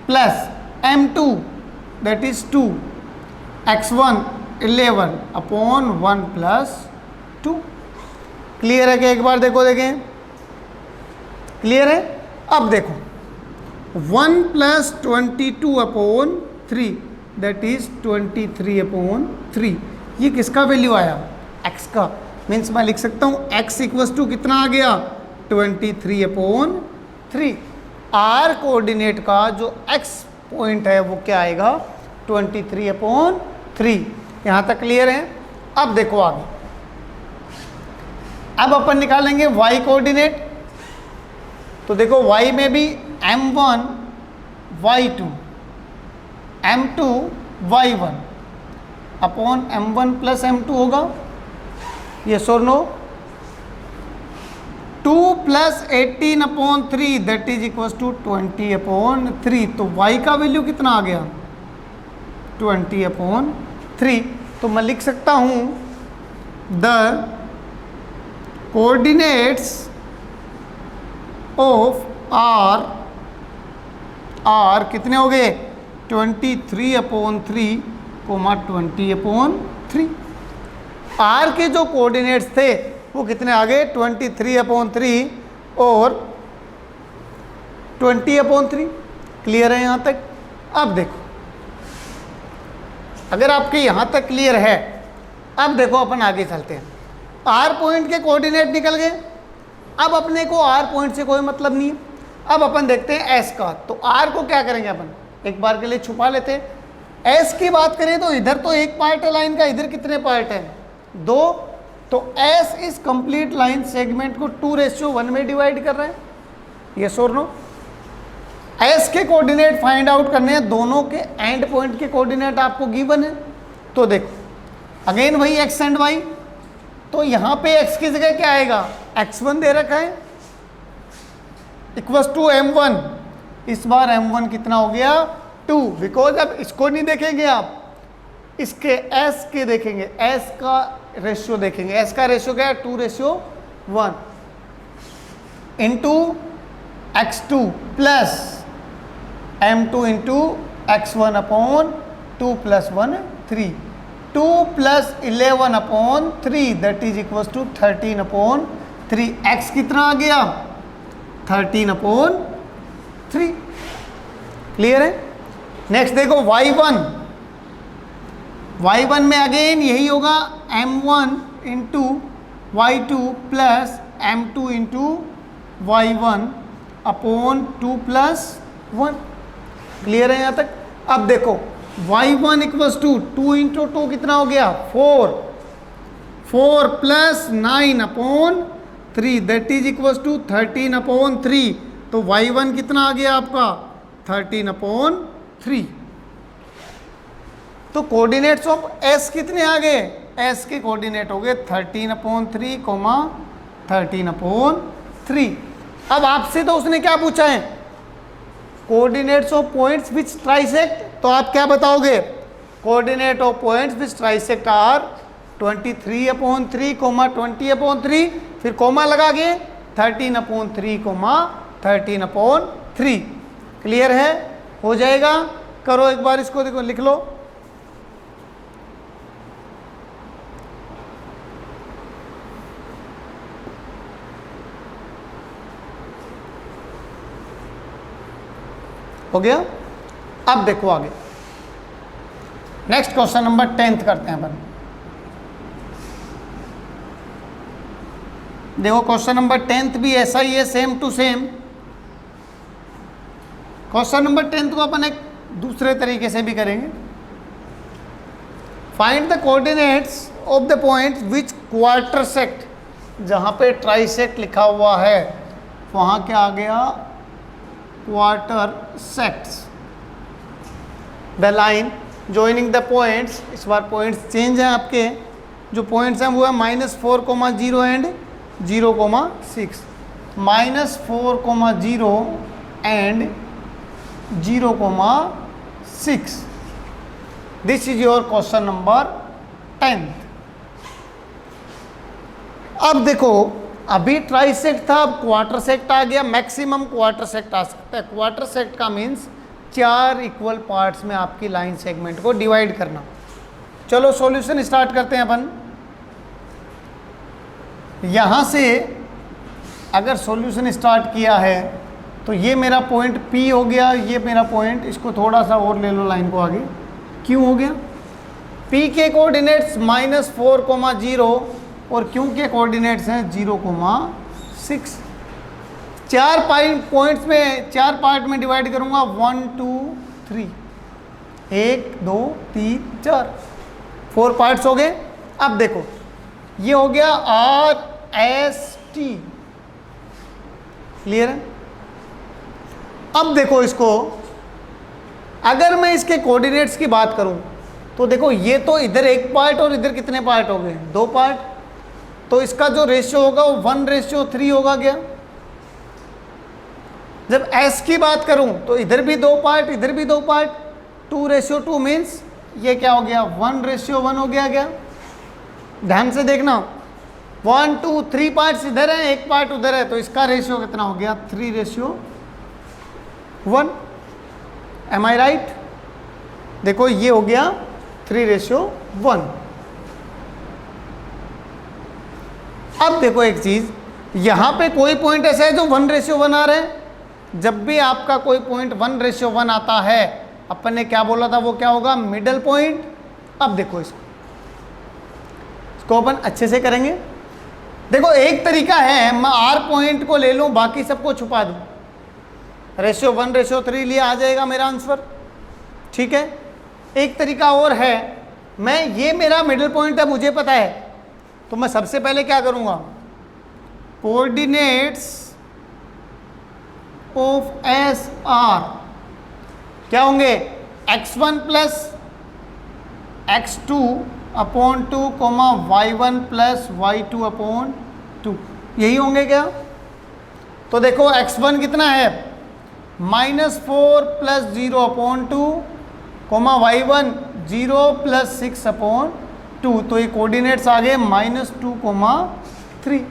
plus m2 that is 2, x1 11 upon 1 plus 2। Clear है क्या? एक बार देखो, देखें क्लियर है? अब देखो 1 plus 22 upon 3 that is 23 upon 3, ये किसका वैल्यू आया? x का। मीन्स मैं लिख सकता हूँ x इक्वस टू कितना आ गया 23 अपॉन 3। r कोऑर्डिनेट का जो x पॉइंट है वो क्या आएगा 23 अपॉन 3। यहाँ तक क्लियर है? अब देखो आगे, अब अपन निकालेंगे y कोऑर्डिनेट। तो देखो y में भी m1 y2 m2 y1 upon m1 plus m2 होगा, यस और no? 2 plus 18 upon 3 that is equal to 20 upon 3। तो y का वैल्यू कितना आ गया 20 अपॉन 3। तो मैं लिख सकता हूँ द कोऑर्डिनेट्स ऑफ आर कितने हो गए 23 अपॉन 3 कोमा 20 अपॉन 3। आर के जो कोऑर्डिनेट्स थे वो कितने आ गए 23 अपॉन 3 और 20 अपॉन 3। क्लियर है यहाँ तक? अब देखो, अगर आपके यहाँ तक क्लियर है, अब देखो अपन आगे चलते हैं। आर पॉइंट के कोऑर्डिनेट निकल गए, अब अपने को आर पॉइंट से कोई मतलब नहीं है। अब अपन देखते हैं एस का। तो आर को क्या करेंगे अपन, एक बार के लिए छुपा लेते हैं। एस की बात करें तो इधर तो एक पार्ट है लाइन का, इधर कितने पार्ट हैं 2। तो एस इस कंप्लीट लाइन सेगमेंट को 2:1 में डिवाइड कर रहे हैं, यस और नो? एस के कोऑर्डिनेट फाइंड आउट करने हैं, दोनों के एंड पॉइंट के कोऑर्डिनेट आपको गिवन है। तो देखो अगेन वही एक्स एंड वाई, तो यहाँ पे x की जगह क्या आएगा x1 दे रखा है इक्वस टू m1। इस बार m1 कितना हो गया 2, बिकॉज अब इसको नहीं देखेंगे आप, इसके s के देखेंगे, s का रेशियो देखेंगे। s का रेशियो क्या है 2:1 into x2 plus m2 into x1 upon 2 plus 1 3। 2 plus 11 upon 3 that is equal to 13 upon 3। x कितना आ गया 13 अपॉन 3। क्लियर है? नेक्स्ट देखो y1 में अगेन यही होगा m1 into y2 plus m2 into y1 upon 2 plus 1। Clear है यहाँ तक? अब देखो y1 इक्वल्स टू 2 इंटू 2 कितना हो गया 4 plus 9 upon 3 that is equals to 13 upon 3। तो y1 कितना आ गया आपका 13 अपॉन 3। तो कोऑर्डिनेट्स ऑफ s कितने आ गए, s के कोऑर्डिनेट हो गए 13 अपॉन 3 कोमा 13 अपॉन 3। अब आपसे तो उसने क्या पूछा है coordinates of points which trisect, तो आप क्या बताओगे coordinate of points which trisect are 23 upon 3 comma 20 upon 3, फिर कोमा लगा के 13 अपॉन 3 कोमा 13 अपॉन 3। क्लियर है? हो जाएगा? करो एक बार इसको, देखो लिख लो। हो गया? अब देखो आगे नेक्स्ट क्वेश्चन नंबर 10 करते हैं अपन। देखो क्वेश्चन नंबर 10th भी ऐसा ही है, same to same. Question number 10th को अपन एक दूसरे तरीके से भी करेंगे। Find the coordinates of the point which quarter sect, जहां पे ट्राइसेक्ट लिखा हुआ है वहां क्या आ गया, quarter sects. The line joining the points, इस बार पॉइंट्स चेंज हैं आपके, जो पॉइंट्स हैं वो है -4,0 and 0,6, -4,0 and 0,6। This is your question number 10th। अब देखो अभी ट्राइसेक्ट था, अब क्वार्टर सेक्ट आ गया, मैक्सिमम क्वार्टर सेक्ट आ सकता है। क्वार्टर सेक्ट का मीन्स 4 इक्वल पार्ट्स में आपकी लाइन सेगमेंट को डिवाइड करना। चलो सॉल्यूशन स्टार्ट करते हैं अपन। यहां से अगर सॉल्यूशन स्टार्ट किया है तो ये मेरा पॉइंट P हो गया, ये मेरा पॉइंट, इसको थोड़ा सा और ले लो लाइन को आगे। क्यों हो गया? P के कोऑर्डिनेट्स -4,0 और Q के कोऑर्डिनेट्स हैं 0,6। 4 पॉइंट्स में 4 पार्ट में डिवाइड करूंगा, 1 2 3, 1 2 3 4, 4 पार्ट्स हो गए। अब देखो ये हो गया RST, क्लियर है? अब देखो इसको, अगर मैं इसके कोऑर्डिनेट्स की बात करूं तो देखो ये तो इधर एक पार्ट और इधर कितने पार्ट हो गए, 2 पार्ट, तो इसका जो रेशियो होगा वो 1:3 होगा क्या? जब S की बात करूं तो इधर भी 2 पार्ट, इधर भी 2 पार्ट, 2:2 मीन्स ये क्या हो गया, 1:1 हो गया क्या? ध्यान से देखना, 1 2 3 पार्ट्स इधर है, 1 पार्ट उधर है, तो इसका रेशियो कितना हो गया, 3:1। एम आई राइट? देखो ये हो गया 3:1। अब देखो एक चीज, यहां पे कोई पॉइंट ऐसा है जो 1:1 आ रहा है। जब भी आपका कोई पॉइंट 1:1 आता है, अपन ने क्या बोला था, वो क्या होगा, मिडल पॉइंट। अब देखो इसको अपन अच्छे से करेंगे। देखो एक तरीका है, मैं R पॉइंट को ले लूं, बाकी सबको छुपा दूं, रेशियो 1:3 लिया, आ जाएगा मेरा आंसर, ठीक है। एक तरीका और है, मैं ये मेरा मिडिल पॉइंट है, मुझे पता है, तो मैं सबसे पहले क्या करूंगा, कोऑर्डिनेट्स ऑफ SR क्या होंगे, x1 plus x2 upon 2, y1 plus y2 upon 2, यही होंगे क्या? तो देखो x1 कितना है, -4 plus 0 upon 2, y1 0 plus 6 upon 2, तो ये कोऑर्डिनेट्स आ गए -2,3।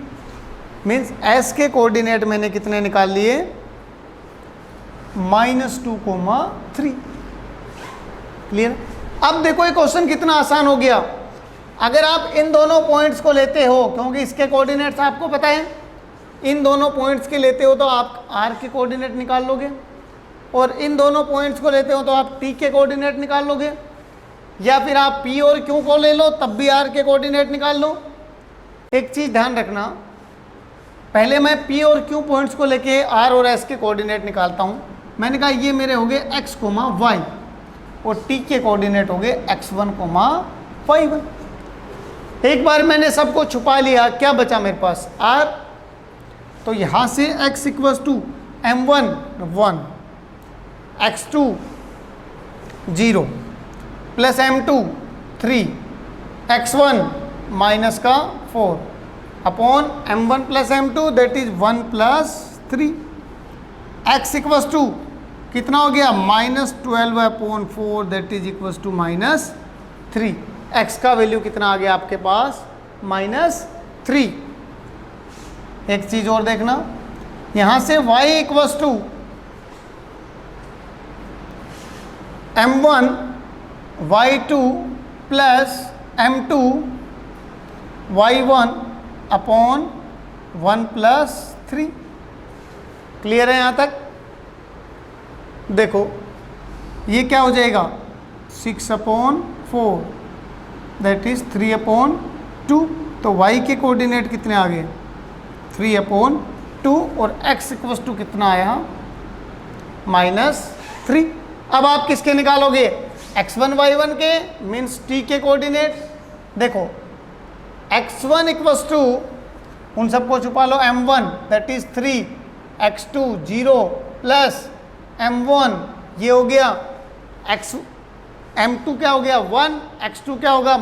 मीन्स S के कोऑर्डिनेट मैंने कितने निकाल लिए, -2,3। क्लियर? अब देखो ये क्वेश्चन कितना आसान हो गया। अगर आप इन दोनों पॉइंट्स को लेते हो, क्योंकि इसके कोऑर्डिनेट्स आपको पता है, इन दोनों पॉइंट्स के लेते हो तो आप R के कोऑर्डिनेट निकाल लोगे, और इन दोनों पॉइंट्स को लेते हो तो आप T के कोऑर्डिनेट निकाल लोगे, या फिर आप P और Q को ले लो तब भी R के कोऑर्डिनेट निकाल लो। एक चीज़ ध्यान रखना, पहले मैं P और Q पॉइंट्स को लेके R और S के कोऑर्डिनेट निकालता हूँ। मैंने कहा ये मेरे हो गए x, y, और T के कोऑर्डिनेट हो गए x1, y1। एक बार मैंने सबको छुपा लिया, क्या बचा मेरे पास, R। तो यहाँ से x = m1 1, x2 0 plus m2 3, x1 -4 upon m1 plus m2 that is 1 plus 3। x = कितना हो गया, -12/4 that is equals to -3। x का वैल्यू कितना आ गया आपके पास, -3। एक चीज और देखना, यहां से y = m1 y2 plus m2 y1 upon 1 plus 3। Clear है यहाँ तक? देखो ये क्या हो जाएगा, 6/4 दैट इज 3/2। तो y के कोऑर्डिनेट कितने आ गए, 3/2 और x इक्वल्स टू कितना आया, -3। अब आप किसके निकालोगे, x1 y1 के, मीन्स t के कोऑर्डिनेट। देखो x1 इक्वल्स टू, उन सबको छुपा लो, m1 that is 3, x2 0 plus m1 ये हो गया m2 क्या हो गया 1, x2 क्या होगा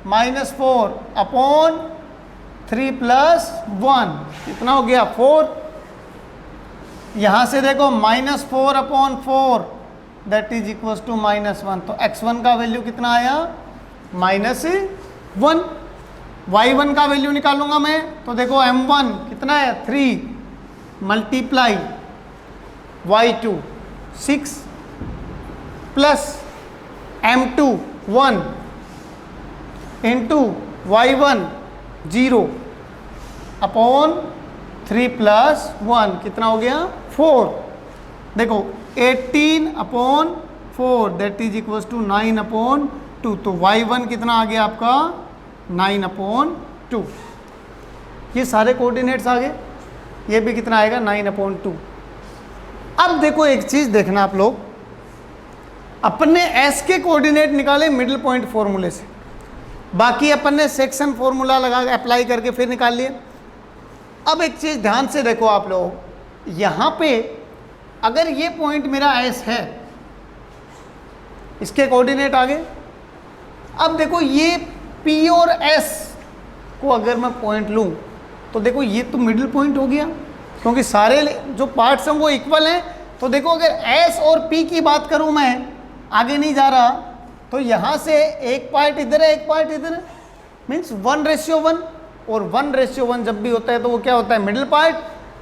-4 अपॉन 3 + 1 कितना हो गया 4। यहां से देखो -4/4 दैट इज इक्वल्स टू -1, तो x1 का वैल्यू कितना आया -1। y1 का वैल्यू निकालूंगा मैं, तो देखो m1 कितना है 3 multiply y2 6 plus m2 1 into y1 0 upon 3 + 1 कितना हो गया 4। देखो 18/4 दैट इज इक्वल्स टू 9/2, तो y1 कितना आ गया आपका 9/2। ये सारे कोऑर्डिनेट्स आ गए, ये भी कितना आएगा 9/2। अब देखो एक चीज देखना आप लोग, अपन ने s के कोऑर्डिनेट निकाले मिडिल पॉइंट फॉर्मूले से, बाकी अपन ने सेक्शन फॉर्मूला लगा अप्लाई करके फिर निकाल लिए। अब एक चीज ध्यान से देखो आप लोग, यहां पे अगर ये पॉइंट मेरा s है, इसके कोऑर्डिनेट आ गए। अब देखो ये p और s को अगर मैं पॉइंट लूं, तो देखो ये तो मिडिल पॉइंट हो गया, क्योंकि सारे जो पार्ट्स हैं वो इक्वल हैं। तो देखो अगर s और p की बात करूं, मैं आगे नहीं जा रहा, तो यहां से एक पार्ट इधर है एक पार्ट इधर है, मीन्स 1:1, और 1:1 जब भी होता है तो वो क्या होता है मिडिल पार्ट।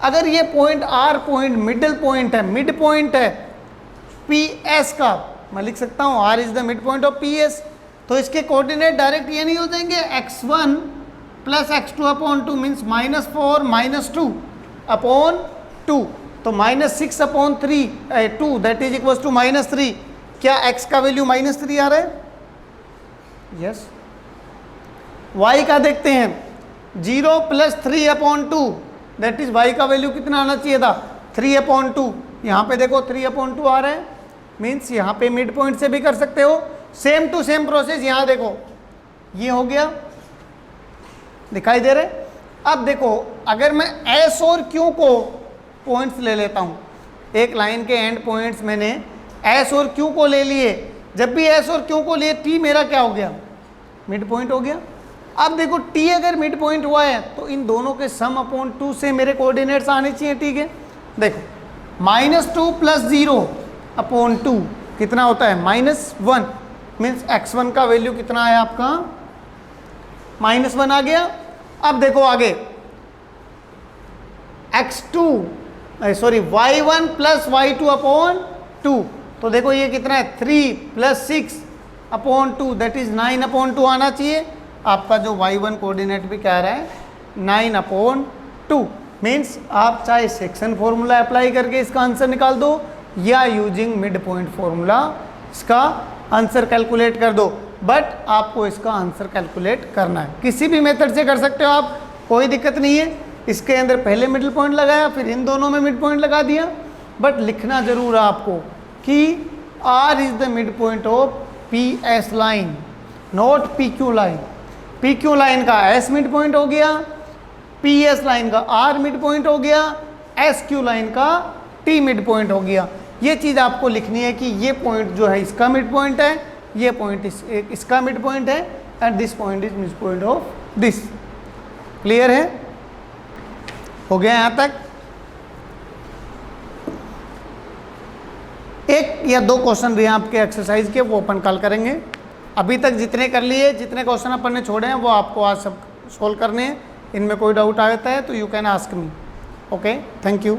अगर ये point r point middle point है, मिड पॉइंट है ps का, मैं लिख सकता हूं r is the mid point of ps, तो इसके कोऑर्डिनेट डायरेक्ट ये नहीं हो जाएंगे x1 + x2/2 मीन्स -4 -2/2, तो -6/2 दैट इज इक्वल्स टू -3। क्या x का वैल्यू -3 आ रहा है, यस। y का देखते हैं 0 + 3/2 दैट इज y का वैल्यू कितना आना चाहिए था 3/2। यहाँ पे देखो 3/2 आ रहा है, मीन्स यहाँ पे मिड पॉइंट से भी कर सकते हो। सेम टू सेम प्रोसेस यहाँ देखो, ये हो गया, दिखाई दे रहे। अब देखो अगर मैं s और q को पॉइंट्स ले लेता हूँ, एक लाइन के एंड पॉइंट्स मैंने s और q को ले लिए, जब भी s और q को लिए t मेरा क्या हो गया मिड पॉइंट हो गया। अब देखो t अगर मिड पॉइंट हुआ है तो इन दोनों के sum/2 से मेरे कोऑर्डिनेट्स आने चाहिए, ठीक है। देखो -2 + 0/2 कितना होता है -1, मीन्स x1 का वैल्यू कितना है आपका -1 आ गया। अब देखो आगे y1 + y2/2, तो देखो ये कितना है 3 + 6/2 दैट इज 9/2 आना चाहिए। आपका जो y1 कोऑर्डिनेट भी क्या आ रहा है 9/2, मीन्स आप चाहे सेक्शन फॉर्मूला अप्लाई करके इसका आंसर निकाल दो, या यूजिंग मिड पॉइंट फॉर्मूला इसका आंसर कैलकुलेट कर दो, बट आपको इसका आंसर कैलकुलेट करना है। किसी भी मेथड से कर सकते हो आप, कोई दिक्कत नहीं है। इसके अंदर पहले मिडिल पॉइंट लगाया, फिर इन दोनों में मिड पॉइंट लगा दिया, बट लिखना जरूर है आपको कि r is the mid point of PS line, not PQ line. PQ line का S मिड पॉइंट हो गया, PS लाइन का R मिड पॉइंट हो गया, SQ लाइन का T मिड पॉइंट हो गया। ये चीज़ आपको लिखनी है कि ये पॉइंट जो है इसका मिड पॉइंट है, ये पॉइंट इसका मिड पॉइंट है, and this point is mid point of this. Clear है, हो गया यहाँ तक। एक या दो क्वेश्चन रहे आपके एक्सरसाइज के, वो अपन कल करेंगे। अभी तक जितने कर लिए, जितने क्वेश्चन अपन ने छोड़े हैं वो आपको आज सब सोल्व करने हैं। इनमें कोई डाउट आता है तो you can ask me. Okay, thank you.